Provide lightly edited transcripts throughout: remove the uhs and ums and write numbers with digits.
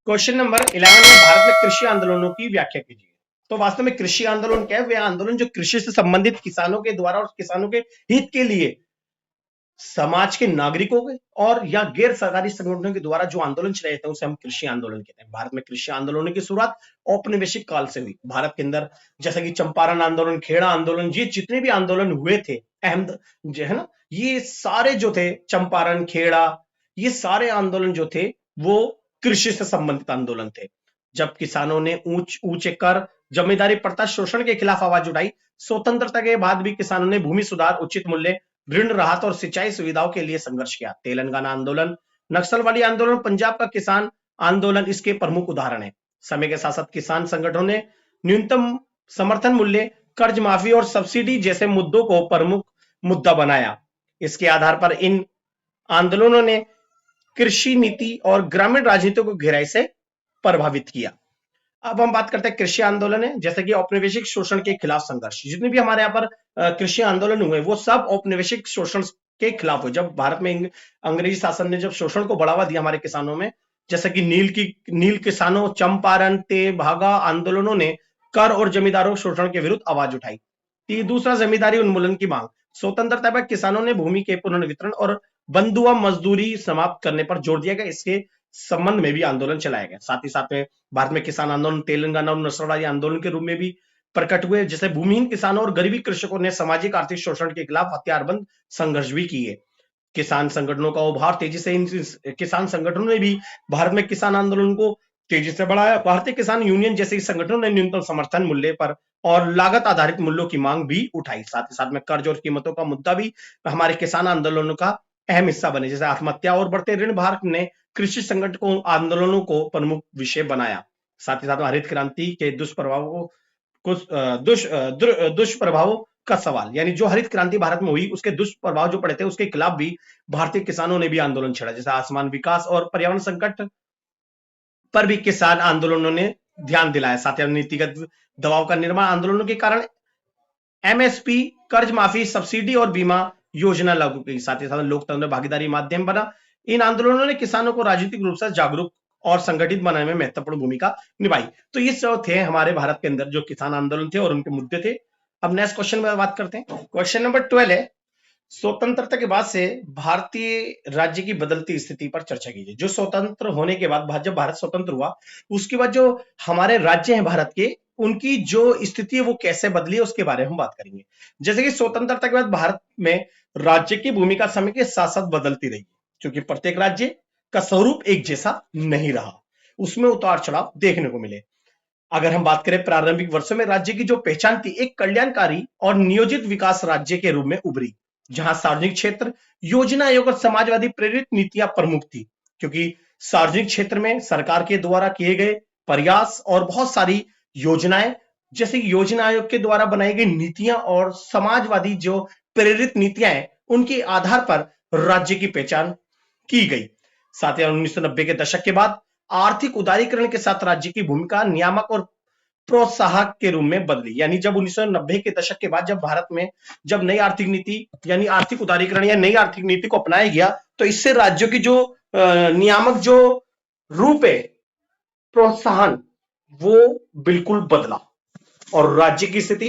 Question number 11 है, भारत में कृषि आंदोलनों की व्याख्या कीजिए। तो वास्तव में कृषि आंदोलन क्या है? वे आंदोलन जो कृषि से संबंधित किसानों के द्वारा और किसानों के हित के लिए समाज के नागरिकों के और या गैर सरकारी संगठनों के द्वारा जो आंदोलन चलाए जाते हैं उसे हम कृषि आंदोलन कहते हैं। भारत में कृषि आंदोलनों की शुरुआत औपनिवेशिक काल से हुई। भारत के अंदर जैसा कि चंपारण आंदोलन, खेड़ा आंदोलन, ये जितने भी आंदोलन हुए थे अहमद जो है ना, ये सारे जो थे चंपारण, खेड़ा, ये सारे आंदोलन जो थे वो कृषि से संबंधित आंदोलन थे। जब किसानों ने ऊंचे कर, जमींदारी प्रथा, शोषण के खिलाफ आवाज उठाई। स्वतंत्रता के बाद भी किसानों ने भूमि सुधार, उचित मूल्य, ऋण राहत और सिंचाई सुविधाओं के लिए संघर्ष किया। तेलंगाना आंदोलन, नक्सलवादी आंदोलन, पंजाब का किसान आंदोलन इसके प्रमुख उदाहरण है। समय के साथ साथ किसान संगठनों ने न्यूनतम समर्थन मूल्य, कर्ज माफी और सब्सिडी जैसे मुद्दों को प्रमुख मुद्दा बनाया। इसके आधार पर इन आंदोलनों ने कृषि नीति और ग्रामीण राजनीति को गहराई से प्रभावित किया। अब हम बात करते हैं कृषि आंदोलन है, जैसे कि औपनिवेशिक शोषण के खिलाफ संघर्ष। जितने भी हमारे यहाँ पर कृषि आंदोलन हुए वो सब औपनिवेशिक शोषण के खिलाफ हुए। जब भारत में अंग्रेजी शासन ने जब शोषण को बढ़ावा दिया हमारे किसानों में, जैसे कि नील किसानों, चंपारण, तेभागा आंदोलनों ने कर और जमींदारों शोषण के विरुद्ध आवाज उठाई। दूसरा, जमींदारी उन्मूलन की मांग। स्वतंत्रता बाद किसानों ने भूमि के पुनर्वितरण और बंधुआ मजदूरी समाप्त करने पर जोर दिया गया। इसके संबंध में भी आंदोलन चलाया गया। साथ ही साथ में भारत में किसान आंदोलन तेलंगाना और नक्सलवादी आंदोलन के रूप में भी प्रकट हुए, जिसे भूमिहीन किसानों और गरीबी कृषकों ने सामाजिक आर्थिक शोषण के खिलाफ हथियारबंद संघर्ष भी किए। किसान संगठनों का उभार तेजी से, इन किसान संगठनों ने भी भारत में किसान आंदोलन को तेजी से बढ़ाया। भारतीय किसान यूनियन जैसे संगठनों ने न्यूनतम समर्थन मूल्य पर और लागत आधारित मूल्यों की मांग भी उठाई। साथ ही साथ में कर्ज और कीमतों का मुद्दा भी हमारे किसान आंदोलनों का अहम हिस्सा बने। जैसे आत्महत्या और बढ़ते ऋण भार ने कृषि संगठन आंदोलनों को प्रमुख विषय बनाया। साथ ही साथ हरित क्रांति के दुष्प्रभावों दुष्प्रभावों का सवाल, यानी जो हरित क्रांति भारत में हुई उसके दुष्प्रभाव जो पड़े थे उसके खिलाफ भी भारतीय किसानों ने भी आंदोलन छेड़ा। जैसे आसमान विकास और पर्यावरण संकट पर भी किसान आंदोलनों ने ध्यान दिलाया। साथ ही नीतिगत दबाव का निर्माण आंदोलनों के कारण एमएसपी, कर्ज माफी, सब्सिडी और बीमा योजना लागू की। साथ ही साथ लोकतंत्र भागीदारी माध्यम बना। इन आंदोलनों ने किसानों को राजनीतिक रूप से जागरूक और संगठित बनाने में महत्वपूर्ण भूमिका निभाई। तो ये सब थे हमारे भारत के अंदर जो किसान आंदोलन थे और उनके मुद्दे थे। अब नेक्स्ट क्वेश्चन में बात करते हैं। क्वेश्चन नंबर 12 है, स्वतंत्रता के बाद से भारतीय राज्य की बदलती स्थिति पर चर्चा कीजिए। जो स्वतंत्र होने के बाद, जब भारत स्वतंत्र हुआ उसके बाद जो हमारे राज्य हैं भारत के, उनकी जो स्थिति है वो कैसे बदली है उसके बारे में हम बात करेंगे। जैसे कि स्वतंत्रता के बाद भारत में राज्य की भूमिका समय के साथ साथ बदलती रही, क्योंकि प्रत्येक राज्य का स्वरूप एक जैसा नहीं रहा, उसमें उतार चढ़ाव देखने को मिले। अगर हम बात करें प्रारंभिक वर्षों में राज्य की जो पहचान थी, एक कल्याणकारी और नियोजित विकास राज्य के रूप में उभरी, जहां सार्वजनिक क्षेत्र योजना आयोग और समाजवादी प्रेरित नीतियां प्रमुख थी। क्योंकि सार्वजनिक क्षेत्र में सरकार के द्वारा किए गए प्रयास और बहुत सारी योजनाएं, जैसे योजना आयोग के द्वारा बनाई गई नीतियां और समाजवादी जो प्रेरित नीतियां हैं, उनके आधार पर राज्य की पहचान की गई। साथ ही 1990 के दशक के बाद आर्थिक उदारीकरण के साथ राज्य की भूमिका नियामक और प्रोत्साहक के रूप में बदली। यानी जब 1990 के दशक के बाद जब भारत में जब नई आर्थिक नीति यानी आर्थिक उदारीकरण या नई आर्थिक नीति को अपनाया गया, तो इससे राज्यों की जो नियामक जो रूप है, प्रोत्साहन, वो बिल्कुल बदला और राज्य की स्थिति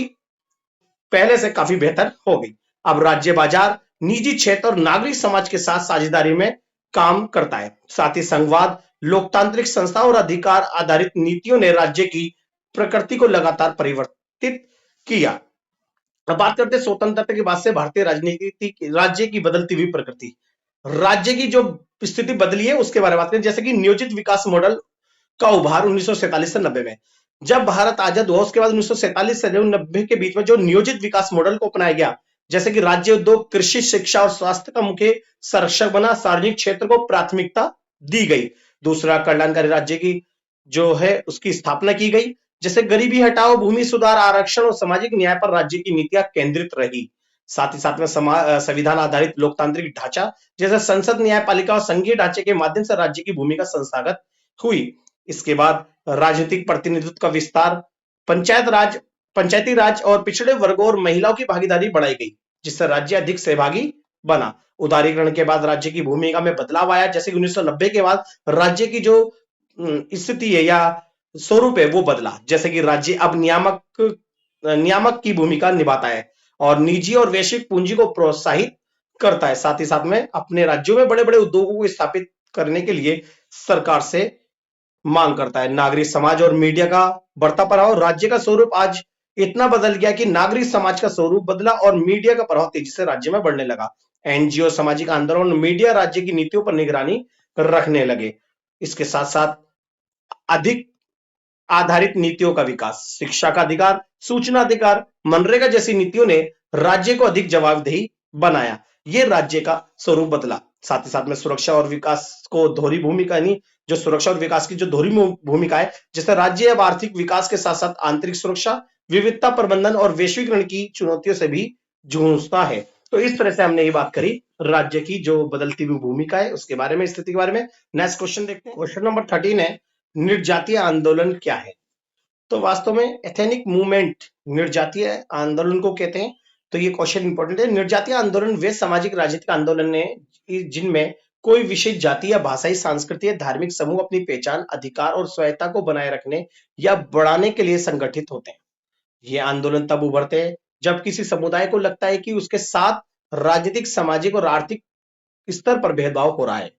पहले से काफी बेहतर हो गई। अब राज्य बाजार, निजी क्षेत्र और नागरिक समाज के साथ साझेदारी में काम करता है। साथ ही संघवाद, लोकतांत्रिक संस्था और अधिकार आधारित नीतियों ने राज्य की प्रकृति को लगातार परिवर्तित किया। अब बात करते हैं स्वतंत्रता के बाद से भारतीय राजनीति, राज्य की बदलती हुई प्रकृति, राज्य की जो स्थिति बदली है उसके बारे में बात करें। जैसे कि नियोजित विकास मॉडल का उभार 1947 से 90 में, जब भारत आजाद हुआ उसके बाद 1947 से 90 के बीच में जो नियोजित विकास मॉडल को अपनाया गया, जैसे कि राज्य उद्योग, कृषि, शिक्षा और स्वास्थ्य का मुख्य संरक्षक बना, सार्वजनिक क्षेत्र को प्राथमिकता दी गई। दूसरा, कल्याणकारी राज्य की जो है उसकी स्थापना की गई, जैसे गरीबी हटाओ, भूमि सुधार, आरक्षण और सामाजिक न्याय पर राज्य की नीतियां केंद्रित रही। साथ ही साथ में संविधान आधारित लोकतांत्रिक ढांचा, जैसे संसद, न्यायपालिका और संघीय ढांचे के माध्यम से राज्य की भूमिका संस्थागत हुई। इसके बाद राजनीतिक प्रतिनिधित्व का विस्तार, पंचायती राज और पिछड़े वर्गों और महिलाओं की भागीदारी बढ़ाई गई, जिससे राज्य अधिक सहभागी बना। उदारीकरण के बाद राज्य की भूमिका में बदलाव आया, जैसे कि 1990 के बाद राज्य की जो स्थिति है या स्वरूप है वो बदला। जैसे कि राज्य अब नियामक की भूमिका निभाता है और निजी और वैश्विक पूंजी को प्रोत्साहित करता है। साथ ही साथ में अपने राज्यों में बड़े बड़े उद्योगों को स्थापित करने के लिए सरकार से मांग करता है। नागरिक समाज और मीडिया का बढ़ता प्रभाव। राज्य का स्वरूप आज इतना बदल गया कि नागरिक समाज का स्वरूप बदला और मीडिया का प्रभाव तेजी से राज्य में बढ़ने लगा। एनजीओ, सामाजिक आंदोलन, मीडिया राज्य की नीतियों पर निगरानी रखने लगे। इसके साथ साथ अधिक आधारित नीतियों का विकास, शिक्षा का अधिकार, सूचना अधिकार, मनरेगा जैसी नीतियों ने राज्य को अधिक जवाबदेही बनाया। ये राज्य का स्वरूप बदला। साथ ही साथ में सुरक्षा और विकास को दोहरी भूमिका, यानी जो सुरक्षा और विकास की जो दोहरी भूमिका है, जिससे राज्य अब आर्थिक विकास के साथ साथ आंतरिक सुरक्षा, विविधता प्रबंधन और वैश्वीकरण की चुनौतियों से भी जूझता है। तो इस तरह से हमने ये बात करी राज्य की जो बदलती हुई भूमिका है उसके बारे में, स्थिति के बारे में। नेक्स्ट क्वेश्चन देखते हैं। क्वेश्चन नंबर 13 है, निर्जातीय आंदोलन क्या है? तो वास्तव में एथेनिक मूवमेंट निर्जातीय आंदोलन को कहते हैं। तो ये क्वेश्चन इंपॉर्टेंट है। निर्जातीय आंदोलन वे सामाजिक राजनीतिक आंदोलन है जिनमें कोई विशेष जाति या भाषाई, सांस्कृतिक या धार्मिक समूह अपनी पहचान, अधिकार और स्वायत्ता को बनाए रखने या बढ़ाने के लिए संगठित होते हैं। ये आंदोलन तब उभरते हैं जब किसी समुदाय को लगता है कि उसके साथ राजनीतिक, सामाजिक और आर्थिक स्तर पर भेदभाव हो रहा है।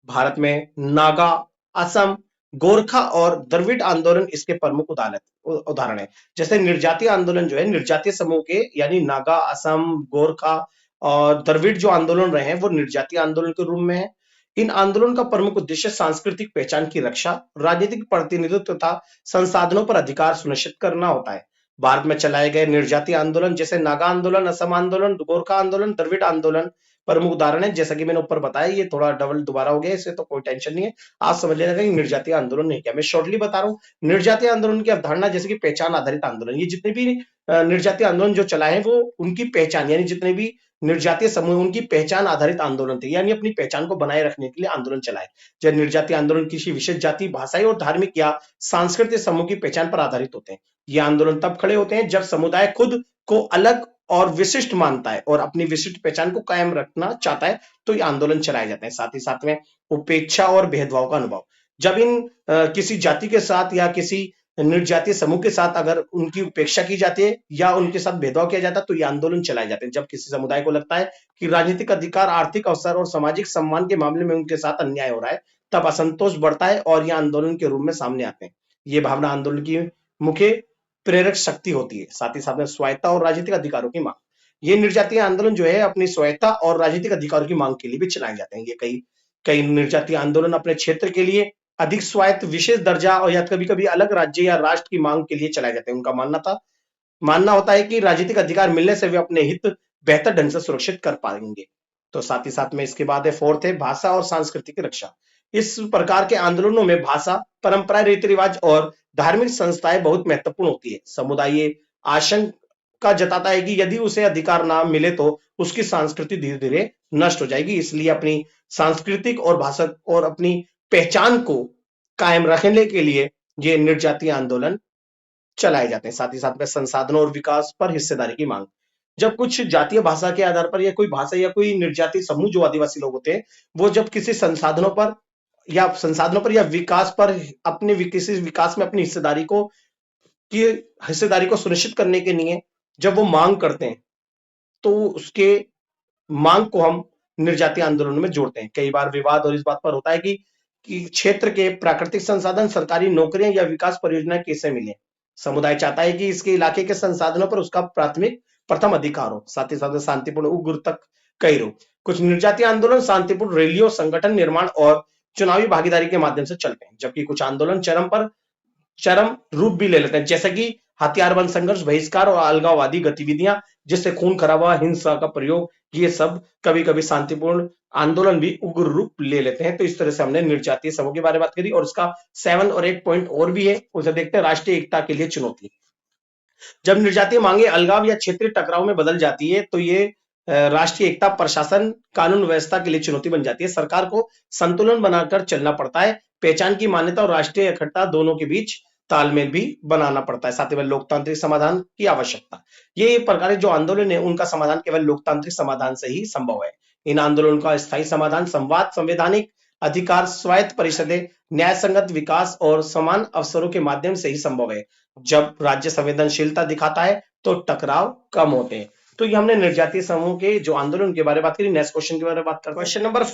भारत में नागा, असम, गोरखा और द्रविड़ आंदोलन इसके प्रमुख उदाहरण है। जैसे निर्जातीय आंदोलन जो है, निर्जातीय समूह के यानी नागा, असम, गोरखा और द्रविड़ जो आंदोलन रहे हैं वो निर्जातीय आंदोलन के रूप में है। इन आंदोलन का प्रमुख उद्देश्य सांस्कृतिक पहचान की रक्षा, राजनीतिक प्रतिनिधित्व तथा संसाधनों पर अधिकार सुनिश्चित करना होता है। भारत में चलाए गए निर्जातीय आंदोलन जैसे नागा आंदोलन, असम आंदोलन, गोरखा आंदोलन, द्रविड़ आंदोलन प्रमुख उदाहरण है। जैसा कि मैंने ऊपर बताया, ये थोड़ा डबल दोबारा हो गया, इससे तो कोई टेंशन नहीं है, आप समझ लेना कि निर्जातीय आंदोलन नहीं क्या। मैं शॉर्टली बता रहा हूँ। निर्जातीय आंदोलन की अवधारणा जैसे कि पहचान आधारित आंदोलन, ये जितने भी निर्जातीय आंदोलन जो चलाए हैं वो उनकी पहचान, यानी जितने भी निर्जातीय समूह उनकी पहचान आधारित आंदोलन थे, यानी अपनी पहचान को बनाए रखने के लिए आंदोलन चलाए। जब निर्जातीय आंदोलन किसी विशेष जाति, भाषाई और धार्मिक या सांस्कृतिक समूह की पहचान पर आधारित होते हैं। ये आंदोलन तब खड़े होते हैं जब समुदाय खुद को अलग और विशिष्ट मानता है और अपनी विशिष्ट पहचान को कायम रखना चाहता है, तो ये आंदोलन चलाए जाते हैं। साथ ही साथ में उपेक्षा और भेदभाव का अनुभव, जब इन किसी जाति के साथ या किसी निर्जातीय समूह के साथ अगर उनकी उपेक्षा की जाती है या उनके साथ भेदभाव किया जाता है, तो ये आंदोलन चलाए जाते हैं। जब किसी समुदाय को लगता है कि राजनीतिक अधिकार, आर्थिक अवसर और सामाजिक सम्मान के मामले में उनके साथ अन्याय हो रहा है, तब असंतोष बढ़ता है और ये आंदोलन के रूप में सामने आते हैं। ये भावना आंदोलन की मुख्य प्रेरक शक्ति होती है। साथ ही साथ में स्वायत्ता और राजनीतिक अधिकारों की मांग, ये निर्जातीय आंदोलन जो है अपनी स्वायत्ता और राजनीतिक अधिकारों की मांग के लिए भी चलाए जाते हैं। ये कई कई निर्जातीय आंदोलन अपने क्षेत्र के लिए अधिक स्वायत्त, विशेष दर्जा और या कभी कभी अलग राज्य या राष्ट्र की मांग के लिए चलाए जाते हैं। उनका मानना होता है कि राजनीतिक अधिकार मिलने से वे अपने हित बेहतर ढंग से सुरक्षित कर पाएंगे। तो साथ ही साथ में इसके बाद है फोर्थ है भाषा और सांस्कृतिक रक्षा। इस प्रकार के आंदोलनों में भाषा, परंपरा, रीति रिवाज और धार्मिक संस्थाएं बहुत महत्वपूर्ण होती है। समुदाय ये आशंका जताता है कि यदि उसे अधिकार ना मिले तो उसकी संस्कृति धीरे धीरे नष्ट हो जाएगी, इसलिए अपनी सांस्कृतिक और भाषा और अपनी पहचान को कायम रखने के लिए ये निर्जातीय आंदोलन चलाए जाते हैं। साथ ही साथ में संसाधनों और विकास पर हिस्सेदारी की मांग, जब कुछ जातीय भाषा के आधार पर या कोई भाषा या कोई निर्जातीय समूह जो आदिवासी लोग होते हैं, वो जब किसी संसाधनों पर या विकास पर अपने किसी विकास में अपनी हिस्सेदारी को सुनिश्चित करने के लिए जब वो मांग करते हैं, तो उसके मांग को हम निर्जातीय आंदोलन में जोड़ते हैं। कई बार विवाद और इस बात पर होता है कि क्षेत्र के प्राकृतिक संसाधन, सरकारी नौकरियां या विकास परियोजनाएं कैसे मिले। समुदाय चाहता है कि इसके इलाके के संसाधनों पर उसका प्रथम अधिकार हो। साथ ही साथ शांतिपूर्ण उग्र तक कई रूप, कुछ निर्जातीय आंदोलन शांतिपूर्ण रैलियों, संगठन निर्माण और चुनावी भागीदारी के माध्यम से चलते हैं, जबकि कुछ आंदोलन चरम रूप भी ले लेते हैं, जैसे कि हथियारबंद संघर्ष, बहिष्कार और अलगाववादी गतिविधियां, जिससे खून खराबा, हिंसा का प्रयोग, ये सब कभी कभी शांतिपूर्ण आंदोलन भी उग्र रूप ले लेते हैं। तो इस तरह से हमने निर्जातीय समूह के बारे में बात करी और उसका 7 और 8 पॉइंट और भी है, उसे देखते हैं। राष्ट्रीय एकता के लिए चुनौती, जब निर्जातीय मांगे अलगाव या क्षेत्रीय टकराव में बदल जाती है तो ये राष्ट्रीय एकता, प्रशासन, कानून व्यवस्था के लिए चुनौती बन जाती है। सरकार को संतुलन बनाकर चलना पड़ता है। पहचान की मान्यता और राष्ट्रीय अखंडता दोनों के बीच तालमेल भी बनाना पड़ता है। साथ ही में लोकतांत्रिक समाधान की आवश्यकता, ये प्रकार जो आंदोलन है उनका समाधान केवल लोकतांत्रिक समाधान से ही संभव है। इन आंदोलनों का स्थायी समाधान संवाद, संवैधानिक अधिकार, स्वायत्त परिषदें, न्याय संगत विकास और समान अवसरों के माध्यम से ही संभव है। जब राज्य संवेदनशीलता दिखाता है तो टकराव कम होते हैं। तो ये हमने निर्जातीय समूह के जो आंदोलन के बारे में बात करी। नेक्स्ट क्वेश्चन के बारे में बात करते हैं। क्वेश्चन नंबर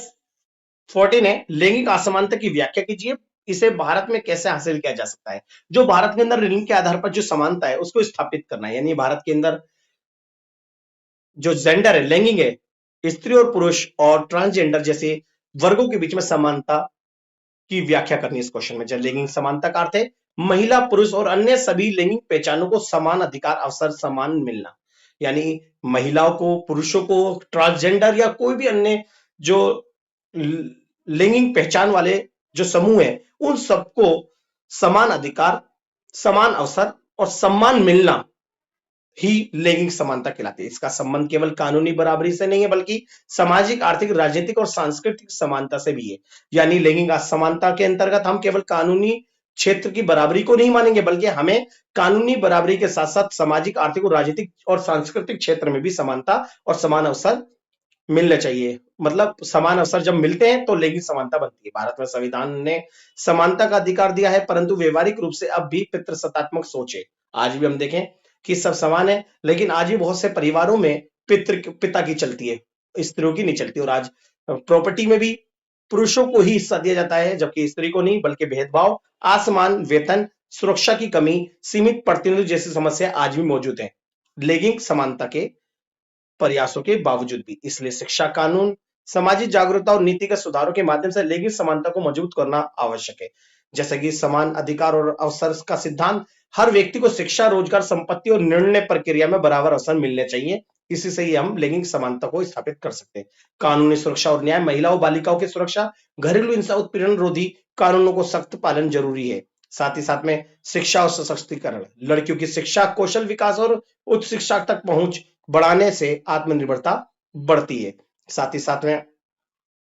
14 है, लैंगिक असमानता की व्याख्या कीजिए। इसे भारत में कैसे हासिल किया जा सकता है? जो भारत के अंदर लिंग के आधार पर जो समानता है उसको स्थापित करना है, यानी भारत के अंदर जो जेंडर है, लैंगिक है, स्त्री और पुरुष और ट्रांसजेंडर जैसे वर्गों के बीच में समानता की व्याख्या करनी है इस क्वेश्चन में। जब लैंगिक समानता का अर्थ है महिला, पुरुष और अन्य सभी लैंगिक पहचानों को समान अधिकार, अवसर, समान मिलना। यानी महिलाओं को, पुरुषों को, ट्रांसजेंडर या कोई भी अन्य जो लैंगिक पहचान वाले जो समूह है उन सबको समान अधिकार, समान अवसर और सम्मान मिलना ही लैंगिक समानता कहलाती है। इसका संबंध केवल कानूनी बराबरी से नहीं है बल्कि सामाजिक, आर्थिक, राजनीतिक और सांस्कृतिक समानता से भी है। यानी लैंगिक असमानता के अंतर्गत हम केवल कानूनी क्षेत्र की बराबरी को नहीं मानेंगे बल्कि हमें कानूनी बराबरी के साथ साथ सामाजिक, आर्थिक और राजनीतिक और सांस्कृतिक क्षेत्र में भी समानता और समान अवसर मिलने चाहिए। मतलब समान अवसर जब मिलते हैं तो लैंगिक समानता बनती है। भारत में संविधान ने समानता का अधिकार दिया है, परंतु व्यवहारिक रूप से अब भी पितृसत्तात्मक सोच है। आज भी हम देखें कि सब समान है, लेकिन आज भी बहुत से परिवारों में पिता की चलती है, स्त्रियों की नहीं चलती। और आज प्रॉपर्टी में भी पुरुषों को ही हिस्सा दिया जाता है जबकि स्त्री को नहीं, बल्कि भेदभाव, असमान वेतन, सुरक्षा की कमी, सीमित प्रतिनिधित्व जैसी समस्या आज भी मौजूद है लैंगिक समानता के प्रयासों के बावजूद भी। इसलिए शिक्षा, कानून, सामाजिक जागरूकता और नीतिगत सुधारों के माध्यम से लैंगिक समानता को मजबूत करना आवश्यक है। जैसे कि समान अधिकार और अवसर का सिद्धांत, हर व्यक्ति को शिक्षा, रोजगार, संपत्ति और निर्णय प्रक्रिया में बराबर अवसर मिलने चाहिए। इसी से ही हम लैंगिक समानता को स्थापित कर सकते हैं। कानूनी सुरक्षा और न्याय, महिलाओं, बालिकाओं की सुरक्षा, घरेलू हिंसा, उत्पीड़न रोधी कानूनों को सख्त पालन जरूरी है। साथ ही साथ में शिक्षा और सशक्तिकरण, लड़कियों की शिक्षा, कौशल विकास और उच्च शिक्षा तक पहुंच बढ़ाने से आत्मनिर्भरता बढ़ती है। साथ ही साथ में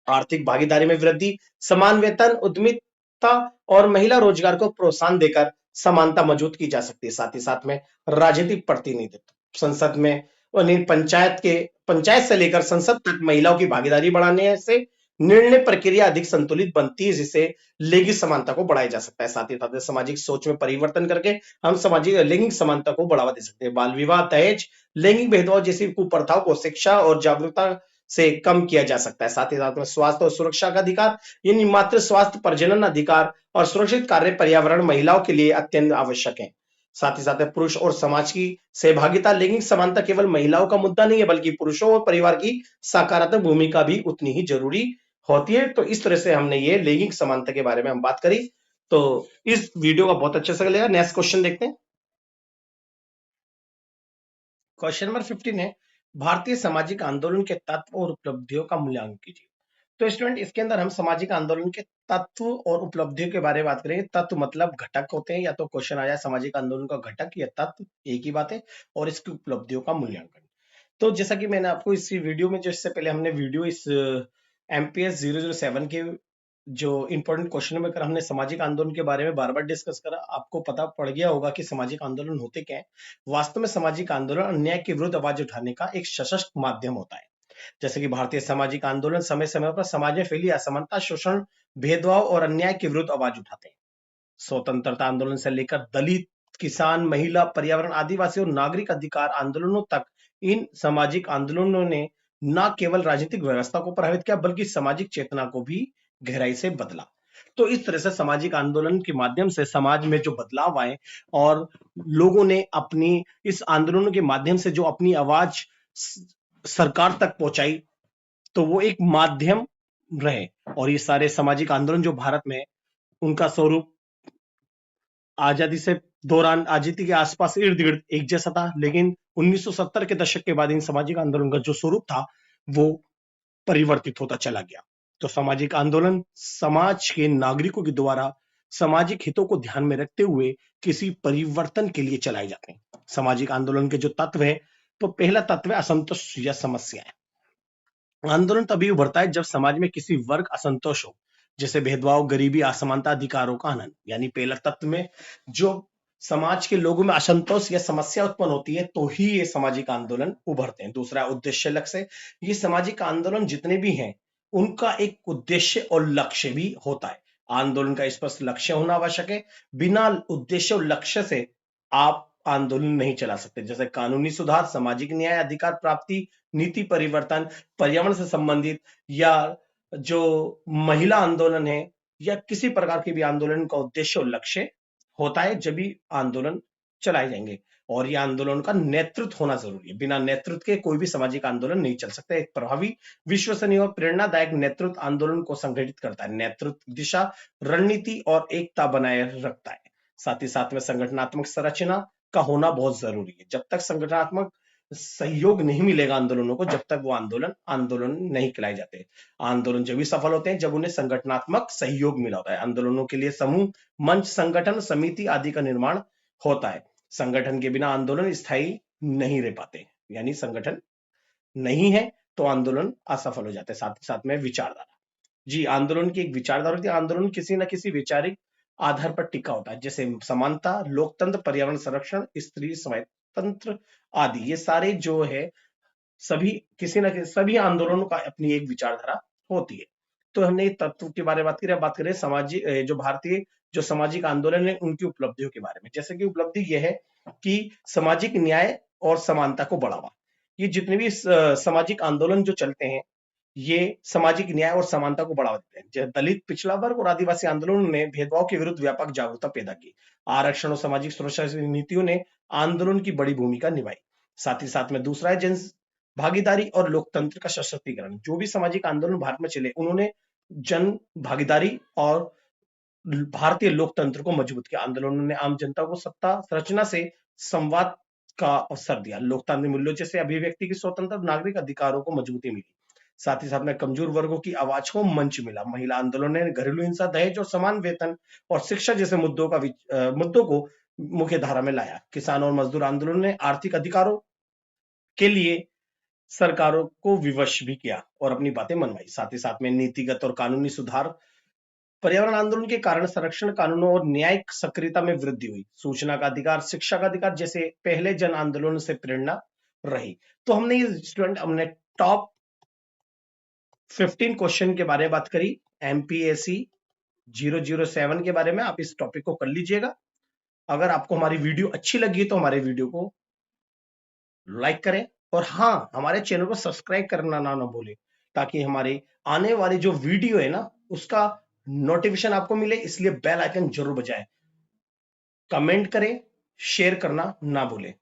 आर्थिक भागीदारी में वृद्धि, समान वेतन, उद्यमिता और महिला रोजगार को प्रोत्साहन देकर समानता मजबूत की जा सकती है। साथ ही साथ में राजनीतिक प्रतिनिधित्व, संसद में पंचायत से लेकर संसद तक महिलाओं की भागीदारी बढ़ाने से निर्णय प्रक्रिया अधिक संतुलित बनती है, जिससे लैंगिक समानता को बढ़ाया जा सकता है। साथ ही साथ सामाजिक सोच में परिवर्तन करके हम सामाजिक लैंगिक समानता को बढ़ावा दे सकते हैं। बाल विवाह, दहेज, लैंगिक भेदभाव जैसी कुप्रथाओं को शिक्षा और जागरूकता से कम किया जा सकता है। साथ ही साथ में स्वास्थ्य और सुरक्षा का अधिकार, यानी मातृ स्वास्थ्य, प्रजनन अधिकार और सुरक्षित कार्य पर्यावरण महिलाओं के लिए अत्यंत आवश्यक है। साथ ही साथ में पुरुष और समाज की सहभागिता, लैंगिक समानता केवल महिलाओं का मुद्दा नहीं है बल्कि पुरुषों और परिवार की सकारात्मक भूमिका भी उतनी ही जरूरी होती है। तो इस तरह से हमने ये लैंगिक समानता के बारे में हम बात करी। तो इस वीडियो का बहुत अच्छे से लगेगा। नेक्स्ट क्वेश्चन देखते हैं। क्वेश्चन नंबर 15 है, भारतीय सामाजिक आंदोलन के तत्व और उपलब्धियों का मूल्यांकन कीजिए। तो स्टूडेंट, इसके अंदर हम सामाजिक आंदोलन के तत्व और उपलब्धियों के बारे में बात करेंगे। तत्व मतलब घटक होते हैं, या तो क्वेश्चन आ जाए सामाजिक आंदोलन का घटक या तत्व, एक ही बात है। और इसकी उपलब्धियों का मूल्यांकन। तो जैसा कि मैंने आपको इस वीडियो में, जो इससे पहले हमने वीडियो इस MPS 007 के जो इंपॉर्टेंट क्वेश्चन में कर हमने सामाजिक आंदोलन के बारे में बार बार डिस्कस करा, आपको पता पड़ गया होगा कि सामाजिक आंदोलन होते क्या है। वास्तव में सामाजिक आंदोलन अन्याय के विरुद्ध आवाज उठाने का एक सशक्त माध्यम होता है। जैसे कि भारतीय सामाजिक आंदोलन समय समय पर समाज में फैली असमानता, शोषण, भेदभाव और अन्याय के विरुद्ध आवाज उठाते हैं। स्वतंत्रता आंदोलन से लेकर दलित, किसान, महिला, पर्यावरण, आदिवासी और नागरिक अधिकार आंदोलनों तक इन सामाजिक आंदोलनों ने न केवल राजनीतिक व्यवस्था को प्रभावित किया बल्कि सामाजिक चेतना को भी गहराई से बदला। तो इस तरह से सामाजिक आंदोलन के माध्यम से समाज में जो बदलाव आए और लोगों ने अपनी इस आंदोलनों के माध्यम से जो अपनी आवाज सरकार तक पहुंचाई, तो वो एक माध्यम रहे। और ये सारे सामाजिक आंदोलन जो भारत में, उनका स्वरूप आजादी से दौरान, आजादी के आसपास इर्द गिर्द एक जैसा था, लेकिन 1970 के दशक के बाद इन सामाजिक आंदोलन का जो स्वरूप था वो परिवर्तित होता चला गया। तो सामाजिक आंदोलन समाज के नागरिकों के द्वारा सामाजिक हितों को ध्यान में रखते हुए किसी परिवर्तन के लिए चलाए जाते हैं। सामाजिक आंदोलन के जो तत्व है, तो पहला तत्व है असंतोष या समस्याएं। आंदोलन तभी उभरता है जब समाज में किसी वर्ग असंतोष हो, जैसे भेदभाव, गरीबी, असमानता, अधिकारों का हनन। यानी पहला तत्व में जो समाज के लोगों में असंतोष या समस्या उत्पन्न होती है तो ही ये सामाजिक आंदोलन उभरते हैं। दूसरा उद्देश्य लक्ष्य, ये सामाजिक आंदोलन जितने भी हैं उनका एक उद्देश्य और लक्ष्य भी होता है। आंदोलन का स्पष्ट लक्ष्य होना आवश्यक है। बिना उद्देश्य और लक्ष्य से आप आंदोलन नहीं चला सकते। जैसे कानूनी सुधार, सामाजिक न्याय, अधिकार प्राप्ति, नीति परिवर्तन, पर्यावरण से संबंधित, या जो महिला आंदोलन है, या किसी प्रकार के भी आंदोलन का उद्देश्य और लक्ष्य होता है, जब भी आंदोलन चलाए जाएंगे। और ये आंदोलन का नेतृत्व होना जरूरी है। बिना नेतृत्व के कोई भी सामाजिक आंदोलन नहीं चल सकता। एक प्रभावी, विश्वसनीय और प्रेरणादायक नेतृत्व आंदोलन को संगठित करता है। नेतृत्व दिशा, रणनीति और एकता बनाए रखता है। साथ ही साथ में संगठनात्मक संरचना का होना बहुत जरूरी है। जब तक संगठनात्मक सहयोग नहीं मिलेगा आंदोलनों को, जब तक वो आंदोलन नहीं कहलाए जाते। आंदोलन जब भी सफल होते हैं जब उन्हें संगठनात्मक सहयोग मिला होता है। आंदोलनों के लिए समूह, मंच, संगठन, समिति आदि का निर्माण होता है। संगठन के बिना आंदोलन स्थायी नहीं रह पाते। यानी संगठन नहीं है तो आंदोलन असफल हो जाते हैं। साथ ही साथ में विचारधारा, जी, आंदोलन की एक विचारधारा होती है। आंदोलन किसी न किसी वैचारिक आधार पर टिका होता है, जैसे समानता, लोकतंत्र, पर्यावरण संरक्षण, स्त्री स्वातंत्र आदि। ये सारे जो है सभी किसी न किसी, सभी आंदोलनों का अपनी एक विचारधारा होती है। तो हमने तत्व के बारे में बात करें सामाजिक, जो भारतीय जो सामाजिक आंदोलन है उनकी उपलब्धियों के बारे में। जैसे कि उपलब्धि यह है कि सामाजिक न्याय और समानता को बढ़ावा। ये जितने भी सामाजिक आंदोलन जो चलते हैं, ये सामाजिक न्याय और समानता को बढ़ावा देते हैं। दलित, पिछड़ा वर्ग और आदिवासी आंदोलनों ने भेदभाव के विरुद्ध व्यापक जागरूकता पैदा की। आरक्षण और सामाजिक सुरक्षा नीतियों ने आंदोलन की बड़ी भूमिका निभाई। साथ ही साथ में दूसरा है जन भागीदारी और लोकतंत्र का सशक्तिकरण। जो भी सामाजिक आंदोलन भारत में चले, उन्होंने जन भागीदारी और भारतीय लोकतंत्र को मजबूत किया। आंदोलनों ने आम जनता को सत्ता संरचना से संवाद का अवसर दिया। लोकतांत्रिक मूल्यों जैसे अभिव्यक्ति की स्वतंत्रता, नागरिक अधिकारों को मजबूती मिली। साथ ही साथ में कमजोर वर्गों की आवाज को मंच मिला। महिला आंदोलन ने घरेलू हिंसा, दहेज और समान वेतन और शिक्षा जैसे मुद्दों को मुख्य धारा में लाया। किसान और मजदूर आंदोलन ने आर्थिक अधिकारों के लिए सरकारों को विवश भी किया और अपनी बातें मनवाई। साथ ही साथ में नीतिगत और कानूनी सुधार, पर्यावरण आंदोलन के कारण संरक्षण कानूनों और न्यायिक सक्रियता में वृद्धि हुई। सूचना का अधिकार, शिक्षा का अधिकार जैसे पहले जन आंदोलन से प्रेरणा रही। तो हमने टॉप 15 क्वेश्चन के बारे में बात करी एमपीएससी 007 के बारे में। आप इस टॉपिक को कर लीजिएगा। अगर आपको हमारी वीडियो अच्छी लगी तो हमारे वीडियो को लाइक करें, और हाँ, हमारे चैनल को सब्सक्राइब करना ना भूलें, ताकि हमारे आने वाली जो वीडियो है ना, उसका नोटिफिकेशन आपको मिले। इसलिए बेल आइकन जरूर बजाएं। कमेंट करें, शेयर करना ना भूलें।